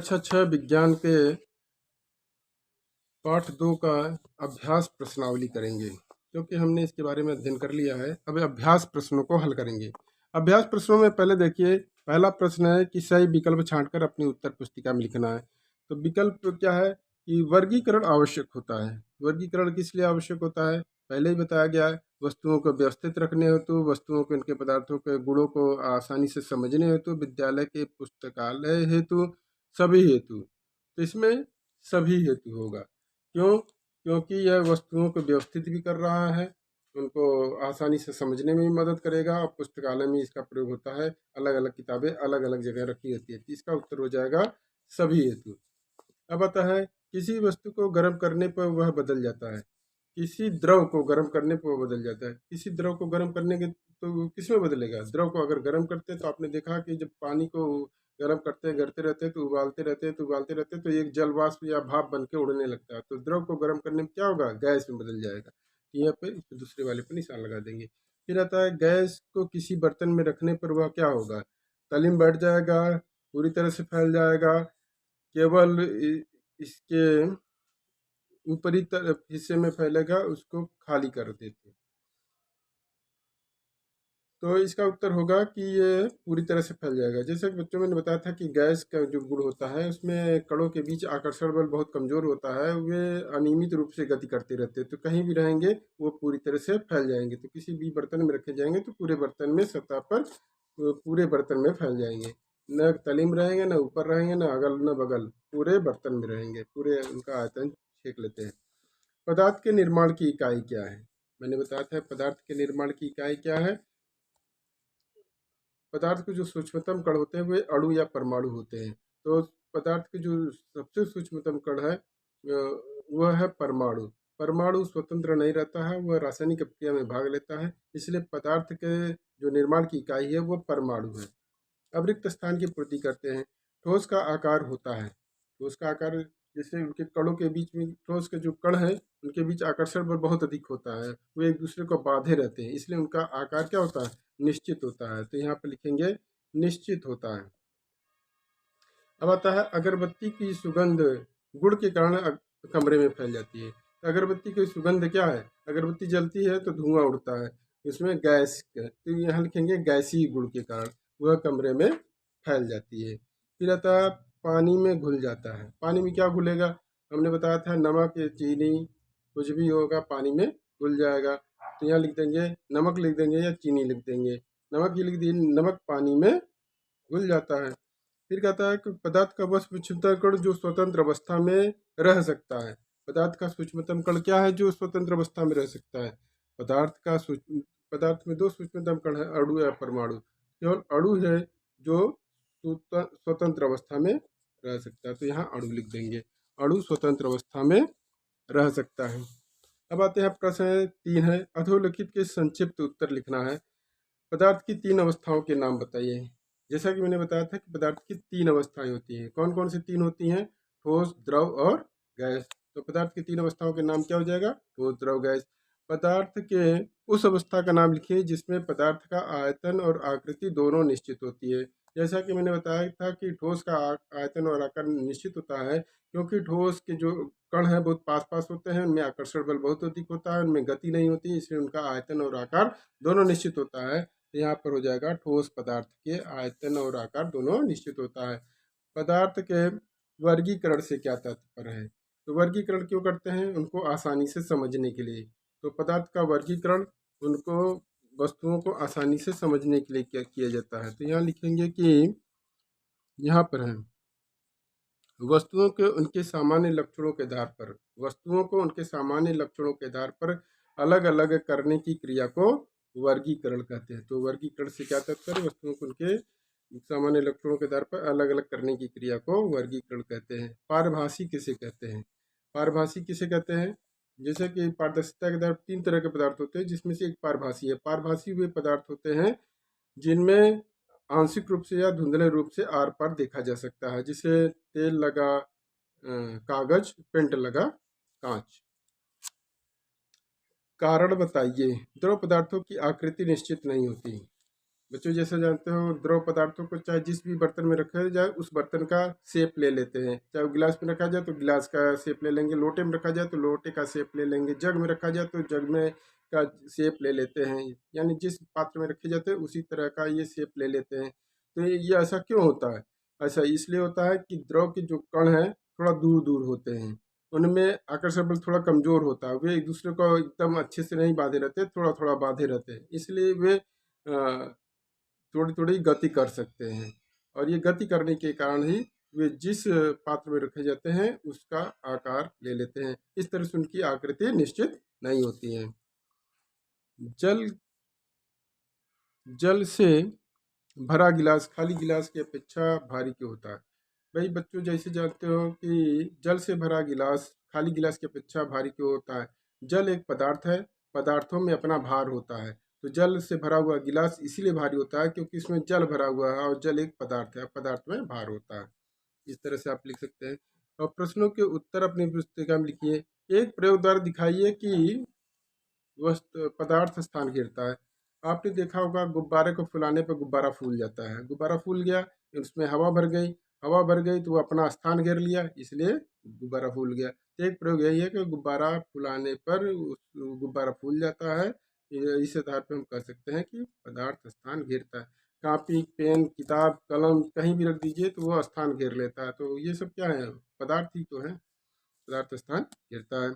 कक्षा 6 विज्ञान के पाठ 2 का अभ्यास प्रश्नावली करेंगे, क्योंकि हमने इसके बारे में अध्ययन कर लिया है। अब अभ्यास प्रश्नों को हल करेंगे। अभ्यास प्रश्नों में पहले देखिए, पहला प्रश्न है कि सही विकल्प छांटकर अपनी उत्तर पुस्तिका में लिखना है। तो विकल्प क्या है कि वर्गीकरण आवश्यक होता है। वर्गीकरण किस लिए आवश्यक होता है, पहले ही बताया गया है। वस्तुओं को व्यवस्थित रखने हेतु, वस्तुओं के उनके पदार्थों के गुणों को आसानी से समझने हेतु, विद्यालय के पुस्तकालय हेतु, सभी हेतु। तो इसमें सभी हेतु होगा। क्यों? क्योंकि यह वस्तुओं को व्यवस्थित भी कर रहा है, उनको आसानी से समझने में भी मदद करेगा, और पुस्तकालय में इसका प्रयोग होता है। अलग अलग किताबें अलग अलग जगह रखी होती है। तो इसका उत्तर हो जाएगा सभी हेतु। अब आता है, किसी वस्तु को गर्म करने पर वह बदल जाता है। किसी द्रव को गर्म करने पर वो बदल जाता है। किसी द्रव को गर्म करने के तो किस में बदलेगा? द्रव को अगर गर्म करते हैं तो आपने देखा कि जब पानी को गर्म करते हैं, करते रहते हैं, तो उबालते रहते हैं, तो उबालते रहते हैं, तो एक जल वाष्प या भाप बन के उड़ने लगता है। तो द्रव को गर्म करने में क्या होगा? गैस में बदल जाएगा। तो यहाँ पे दूसरे वाले पर निशान लगा देंगे। फिर आता है, गैस को किसी बर्तन में रखने पर वह क्या होगा? तली में बैठ जाएगा, पूरी तरह से फैल जाएगा, केवल इसके ऊपरी तरफ हिस्से में फैलेगा, उसको खाली कर देते। तो इसका उत्तर होगा कि ये पूरी तरह से फैल जाएगा। जैसे कि बच्चों में बताया था कि गैस का जो गुण होता है, उसमें कणों के बीच आकर्षण बल बहुत कमजोर होता है, वे अनियमित रूप से गति करते रहते हैं। तो कहीं भी रहेंगे वो पूरी तरह से फैल जाएंगे। तो किसी भी बर्तन में रखे जाएंगे तो पूरे बर्तन में सतह पर पूरे बर्तन में फैल जाएंगे। न तली में रहेंगे, न ऊपर रहेंगे, न अगल न बगल, पूरे बर्तन में रहेंगे। पूरे उनका आयतन छेक लेते हैं। पदार्थ के निर्माण की इकाई क्या है? मैंने बताया था पदार्थ के निर्माण की इकाई क्या है। पदार्थ के जो सूक्ष्मतम कण होते हैं वे अणु या परमाणु होते हैं। तो पदार्थ के जो सबसे सूक्ष्मतम कण है वह है परमाणु। परमाणु स्वतंत्र नहीं रहता है, वह रासायनिक प्रक्रिया में भाग लेता है। इसलिए पदार्थ के जो निर्माण की इकाई है वह परमाणु है। अब रिक्त स्थान की पूर्ति करते हैं। ठोस का आकार होता है। ठोस का आकार, जैसे उनके कणों के बीच में, ठोस के जो कण है उनके बीच आकर्षण बल बहुत अधिक होता है, वो एक दूसरे को बांधे रहते हैं, इसलिए उनका आकार क्या होता है? निश्चित होता है। तो यहाँ पर लिखेंगे निश्चित होता है। अब आता है, अगरबत्ती की सुगंध गुड़ के कारण कमरे में फैल जाती है। तो अगरबत्ती की सुगंध क्या है? अगरबत्ती जलती है तो धुआं उड़ता है, इसमें गैस, तो यहाँ लिखेंगे गैसीय गुण के कारण वह कमरे में फैल जाती है। फिर आता है, पानी में घुल जाता है। पानी में क्या घुलेगा? हमने बताया था नमक या चीनी, कुछ भी होगा पानी में घुल जाएगा। तो यहाँ लिख देंगे नमक, लिख देंगे या चीनी लिख देंगे। नमक ही लिख दिए, नमक पानी में घुल जाता है। फिर कहता है कि पदार्थ का वह सूक्ष्मतम कण जो स्वतंत्र अवस्था में रह सकता है। पदार्थ का सूक्ष्मतम कण क्या है जो स्वतंत्र अवस्था में रह सकता है? पदार्थ में दो सूक्ष्मतम कण है, अणु या परमाणु। केवल अणु है जो स्वतंत्र अवस्था में रह सकता है। तो यहाँ अणु लिख देंगे, अणु स्वतंत्र अवस्था में रह सकता है। अब आते हैं, प्रश्न 3 है, अधोलिखित के संक्षिप्त उत्तर लिखना है। पदार्थ की 3 अवस्थाओं के नाम बताइए। जैसा कि मैंने बताया था कि पदार्थ की 3 अवस्थाएं होती हैं। कौन कौन सी 3 होती हैं? ठोस, द्रव और गैस। तो पदार्थ की 3 अवस्थाओं के नाम क्या हो जाएगा? ठोस, द्रव, गैस। पदार्थ के उस अवस्था का नाम लिखिए जिसमें पदार्थ का आयतन और आकृति दोनों निश्चित होती है। जैसा कि मैंने बताया था कि ठोस का आयतन और आकार निश्चित होता है, क्योंकि ठोस के जो कण हैं बहुत पास पास होते हैं, उनमें आकर्षण बल बहुत अधिक होता है, उनमें गति नहीं होती, इसलिए उनका आयतन और आकार दोनों निश्चित होता है। तो यहाँ पर हो जाएगा ठोस पदार्थ के आयतन और आकार दोनों निश्चित होता है। पदार्थ के वर्गीकरण से क्या तात्पर्य है? तो वर्गीकरण क्यों करते हैं? उनको आसानी से समझने के लिए। तो पदार्थ का वर्गीकरण उनको, वस्तुओं को आसानी से समझने के लिए क्या किया जाता है। तो यहाँ लिखेंगे कि यहाँ पर है, वस्तुओं के उनके सामान्य लक्षणों के आधार पर, वस्तुओं को उनके सामान्य लक्षणों के आधार पर अलग अलग करने की क्रिया को वर्गीकरण कहते हैं। तो वर्गीकरण से क्या तात्पर्य? वस्तुओं को उनके सामान्य लक्षणों के आधार पर अलग अलग करने की क्रिया को वर्गीकरण कहते हैं। पारभासी किसे कहते हैं? पारभासी किसे कहते हैं? जैसे कि पारदर्शिता के आधार 3 तरह के पदार्थ होते हैं, जिसमें से एक पारभासी है। पारभासी वे पदार्थ होते हैं जिनमें आंशिक रूप से या धुंधले रूप से आर पार देखा जा सकता है, जिसे तेल लगा कागज, पेंट लगा कांच। कारण बताइए। द्रव पदार्थों की आकृति निश्चित नहीं होती। बच्चों जैसे जानते हो, द्रव पदार्थों को चाहे जिस भी बर्तन में रखा जाए उस बर्तन का शेप ले लेते हैं। चाहे वो गिलास में रखा जाए तो गिलास का शेप ले लेंगे, लोटे में रखा जाए तो लोटे का शेप ले लेंगे, जग में रखा जाए तो जग में का शेप ले लेते हैं। यानी जिस पात्र में रखे जाते हैं उसी तरह का ये शेप ले लेते हैं। तो ये ऐसा क्यों होता है? ऐसा इसलिए होता है कि द्रव के जो कण हैं थोड़ा दूर दूर होते हैं, उनमें आकर्षण बल थोड़ा कमजोर होता है, वे एक दूसरे को एकदम अच्छे से नहीं बांधे रहते, थोड़ा थोड़ा बांधे रहते हैं, इसलिए वे थोड़ी थोड़ी गति कर सकते हैं। और ये गति करने के कारण ही वे जिस पात्र में रखे जाते हैं उसका आकार ले लेते हैं। इस तरह से उनकी आकृति निश्चित नहीं होती है। जल जल से भरा गिलास खाली गिलास की अपेक्षा भारी क्यों होता है? भाई बच्चों जैसे जानते हो कि जल से भरा गिलास खाली गिलास की अपेक्षा भारी क्यों होता है? जल एक पदार्थ है, पदार्थों में अपना भार होता है। तो जल से भरा हुआ गिलास इसीलिए भारी होता है क्योंकि इसमें जल भरा हुआ है और जल एक पदार्थ है, पदार्थ में भार होता है। इस तरह से आप लिख सकते हैं। और प्रश्नों के उत्तर अपनी पुस्तिका में लिखिए। एक प्रयोग द्वारा दिखाइए कि वस्तु पदार्थ स्थान घेरता है। आपने देखा होगा गुब्बारे को फुलाने पर गुब्बारा फूल जाता है। गुब्बारा फूल गया, उसमें हवा भर गई, हवा भर गई तो वो अपना स्थान घेर लिया, इसलिए गुब्बारा फूल गया। तो एक प्रयोग यही है कि गुब्बारा फुलाने पर गुब्बारा फूल जाता है। इस आधार पर हम कह सकते हैं कि पदार्थ स्थान घेरता है। कापी, पेन, किताब, कलम कहीं भी रख दीजिए तो वो स्थान घेर लेता है। तो ये सब क्या है? पदार्थ ही तो है। पदार्थ स्थान घेरता है।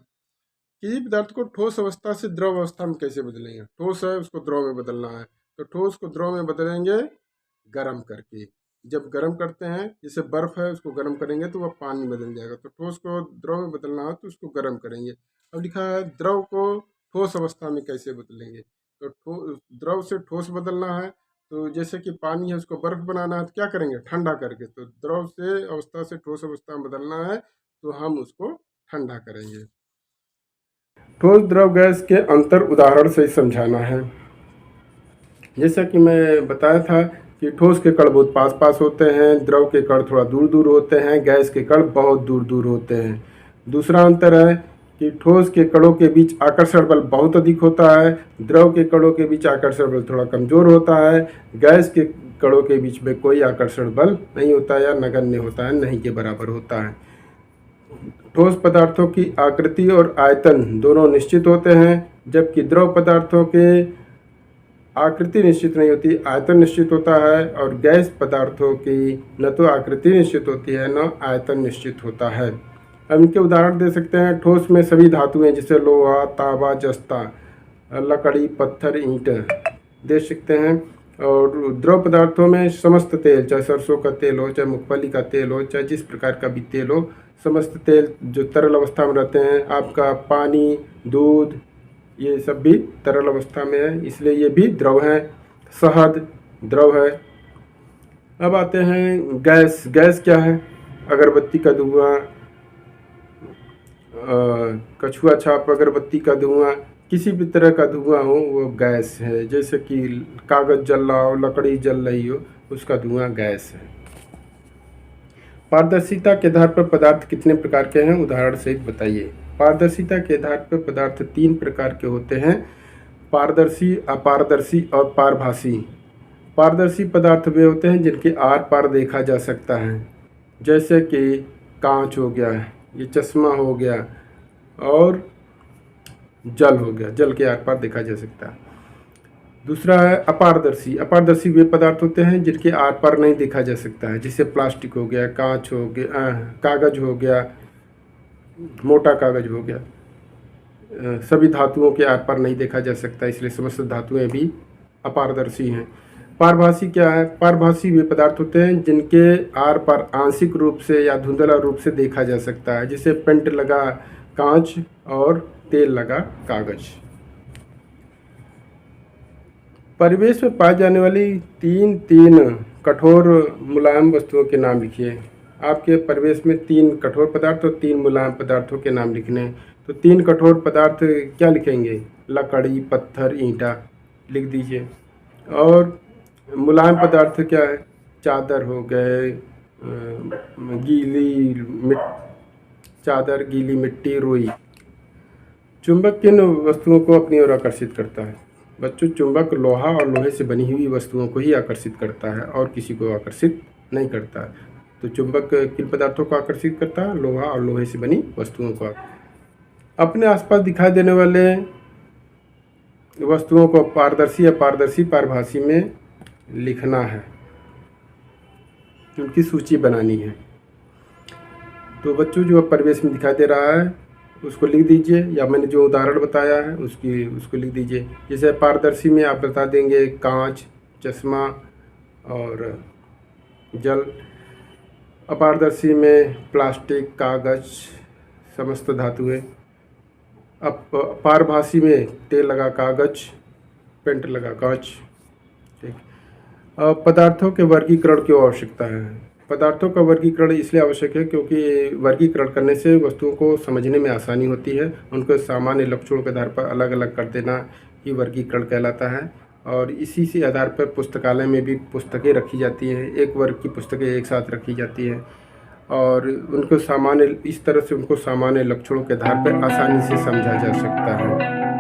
किसी पदार्थ को ठोस अवस्था से द्रव अवस्था में कैसे बदलेंगे? ठोस है उसको द्रव में बदलना है, तो ठोस को द्रव में बदलेंगे गर्म करके। जब गर्म करते हैं, जैसे बर्फ है उसको गर्म करेंगे तो वह पानी बदल जाएगा। तो ठोस को द्रव में बदलना हो तो उसको गर्म करेंगे। अब लिखा है द्रव को ठोस अवस्था में कैसे बदलेंगे? तो द्रव से ठोस बदलना है, तो जैसे कि पानी है उसको बर्फ बनाना है तो क्या करेंगे? ठंडा करके। तो द्रव से अवस्था से ठोस अवस्था में बदलना है तो हम उसको ठंडा करेंगे। ठोस द्रव गैस के अंतर उदाहरण से समझाना है। जैसा कि मैं बताया था कि ठोस के कण बहुत पास पास होते हैं, द्रव के कण थोड़ा दूर दूर होते हैं, गैस के कण बहुत दूर दूर होते हैं। दूसरा अंतर है कि ठोस के कणों के बीच आकर्षण बल बहुत अधिक होता है, द्रव के कणों के बीच आकर्षण बल थोड़ा कमजोर होता है, गैस के कणों के बीच में कोई आकर्षण बल नहीं होता या नगण्य होता है, नहीं के बराबर होता है। ठोस पदार्थों की आकृति और आयतन दोनों निश्चित होते हैं, जबकि द्रव पदार्थों के आकृति निश्चित नहीं होती, आयतन निश्चित होता है। और गैस पदार्थों की न तो आकृति निश्चित होती है न आयतन निश्चित होता है। अब इनके उदाहरण दे सकते हैं। ठोस में सभी धातुएं जैसे लोहा, तांबा, जस्ता, लकड़ी, पत्थर, ईंट दे सकते हैं। और द्रव पदार्थों में समस्त तेल, चाहे सरसों का तेल हो, चाहे मूंगफली का तेल हो, चाहे जिस प्रकार का भी तेल हो, समस्त तेल जो तरल अवस्था में रहते हैं, आपका पानी, दूध, ये सब भी तरल अवस्था में है, इसलिए ये भी द्रव है। शहद द्रव है। अब आते हैं गैस। गैस क्या है? अगरबत्ती का धुआं, कछुआ छाप अगरबत्ती का धुआं, किसी भी तरह का धुआं हो वो गैस है। जैसे कि कागज जल रहा हो, लकड़ी जल रही हो, उसका धुआं गैस है। पारदर्शिता के आधार पर पदार्थ कितने प्रकार के हैं? उदाहरण सहित बताइए। पारदर्शिता के आधार पर पदार्थ 3 प्रकार के होते हैं: पारदर्शी, अपारदर्शी और पारभासी। पारदर्शी पदार्थ वे होते हैं जिनके आर पार देखा जा सकता है, जैसे कि कांच हो गया, ये चश्मा हो गया और जल हो गया, जल के आर पार देखा जा सकता है। दूसरा है अपारदर्शी। अपारदर्शी वे पदार्थ होते हैं जिनके आर पार नहीं देखा जा सकता है, जैसे प्लास्टिक हो गया, कांच हो गया, कागज हो गया, मोटा कागज हो गया। सभी धातुओं के आर पार नहीं देखा जा सकता, इसलिए समस्त धातुएं भी अपारदर्शी हैं। पारभासी क्या है? पारभासी वे पदार्थ होते हैं जिनके आर पार आंशिक रूप से या धुंधला रूप से देखा जा सकता है, जैसे पेंट लगा कांच और तेल लगा कागज। परिवेश में पाई जाने वाली तीन कठोर मुलायम वस्तुओं के नाम लिखिए। आपके परिवेश में 3 कठोर पदार्थ और 3 मुलायम पदार्थों के नाम लिखने हैं। तो 3 कठोर पदार्थ क्या लिखेंगे? लकड़ी, पत्थर, ईंटा लिख दीजिए। और मुलायम पदार्थ क्या है? चादर हो गए, चादर, गीली मिट्टी, रुई। चुंबक किन वस्तुओं को अपनी ओर आकर्षित करता है? बच्चों, चुंबक लोहा और लोहे से बनी हुई वस्तुओं को ही आकर्षित करता है और किसी को आकर्षित नहीं करता। तो चुंबक किन पदार्थों को आकर्षित करता है? लोहा और लोहे से बनी वस्तुओं को। अपने आसपास दिखाई देने वाले वस्तुओं को पारदर्शी या पारदर्शी पारभासी में लिखना है, उनकी सूची बनानी है। तो बच्चों, जो परिवेश में दिखाई दे रहा है उसको लिख दीजिए, या मैंने जो उदाहरण बताया है उसको लिख दीजिए। जैसे पारदर्शी में आप बता देंगे कांच, चश्मा और जल। अपारदर्शी में प्लास्टिक, कागज, समस्त धातुएं। अब पारभासी में तेल लगा कागज, पेंट लगा कांच। ठीक। अब पदार्थों के वर्गीकरण की आवश्यकता है। पदार्थों का वर्गीकरण इसलिए आवश्यक है क्योंकि वर्गीकरण करने से वस्तुओं को समझने में आसानी होती है। उनको सामान्य लक्षणों के आधार पर अलग अलग कर देना ही वर्गीकरण कहलाता है। और इसी से आधार पर पुस्तकालय में भी पुस्तकें रखी जाती हैं, एक वर्ग की पुस्तकें एक साथ रखी जाती हैं और उनको सामान्य, इस तरह से उनको सामान्य लक्षणों के आधार पर आसानी से समझा जा सकता है।